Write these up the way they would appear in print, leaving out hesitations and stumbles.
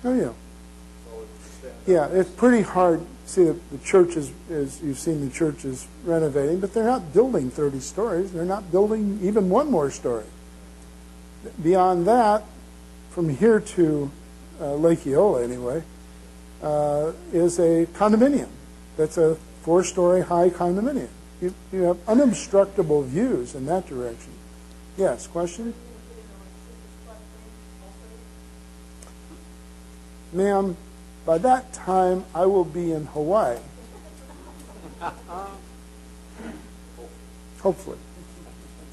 Oh, yeah. Yeah, it's pretty hard. See, the church is you've seen the church is renovating, but they're not building 30 stories. They're not building even one more story. Beyond that, from here to Lake Eola, anyway, is a condominium. That's a 4-story high condominium. You have unobstructable views in that direction. Yes, question? Ma'am, by that time, I will be in Hawaii. Hopefully.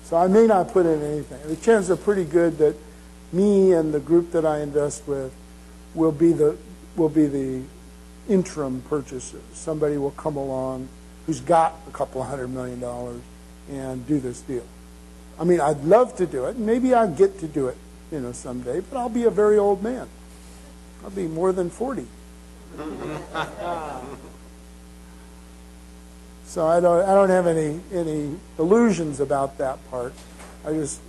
So I may not put in anything. The chances are pretty good that me and the group that I invest with will be the interim purchasers. Somebody will come along who's got a couple of $100 million and do this deal. I mean, I'd love to do it. Maybe I'll get to do it, someday. But I'll be a very old man. I'll be more than 40. So I don't have any illusions about that part. I just,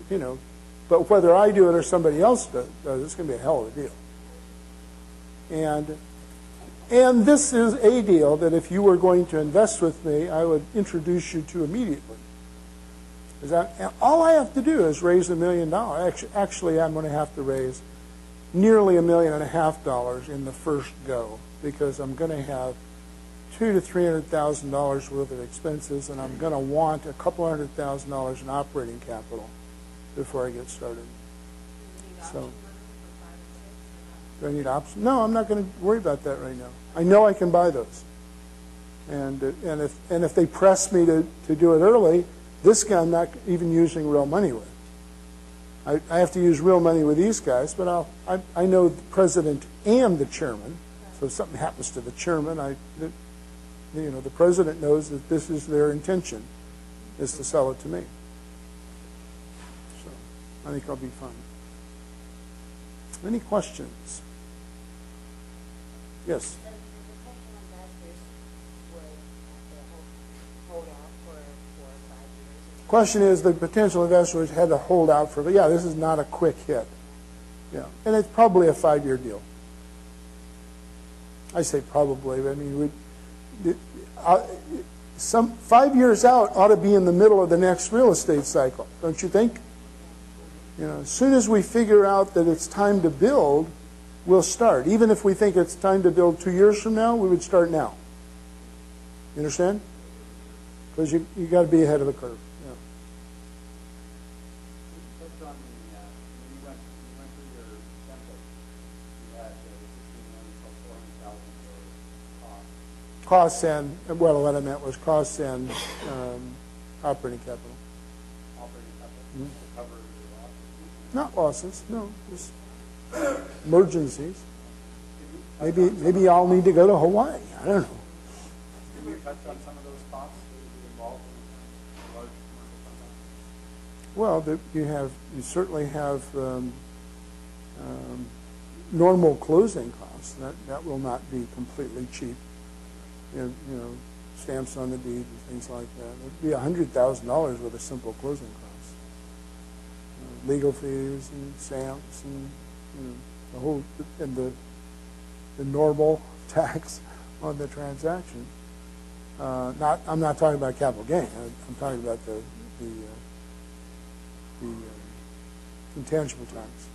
but whether I do it or somebody else does, it's going to be a hell of a deal. And this is a deal that if you were going to invest with me, I would introduce you to immediately. All I have to do is raise $1 million. Actually, I'm going to have to raise nearly $1.5 million in the first go, because I'm going to have $200,000 to $300,000 worth of expenses, and I'm going to want a couple $100,000 in operating capital before I get started. So, do I need options? No, I'm not going to worry about that right now. I know I can buy those, and if they press me to do it early, this guy I'm not even using real money with. I have to use real money with these guys, but I know the president and the chairman. So if something happens to the chairman, the president knows that this is their intention, is to sell it to me. So I think I'll be fine. Any questions? Yes. Question is, the potential investors had to hold out for, yeah, this is not a quick hit. Yeah, and it's probably a 5-year deal. I say probably, but I mean, 5 years out ought to be in the middle of the next real estate cycle, don't you think? As soon as we figure out that it's time to build, we'll start. Even if we think it's time to build 2 years from now, we would start now. You understand? Because you got to be ahead of the curve. Costs and, well, what I meant was costs and operating capital. Operating capital to cover your losses? Not losses, no. Just emergencies. Maybe I'll need to go to Hawaii. I don't know. Can you touch on some of those costs involved in large commercial transactions? Well, you certainly have normal closing costs. That will not be completely cheap. Stamps on the deed and things like that. It would be $100,000 with a simple closing cost. Legal fees and stamps and the whole and the normal tax on the transaction. I'm not talking about capital gain. I'm talking about the intangible tax.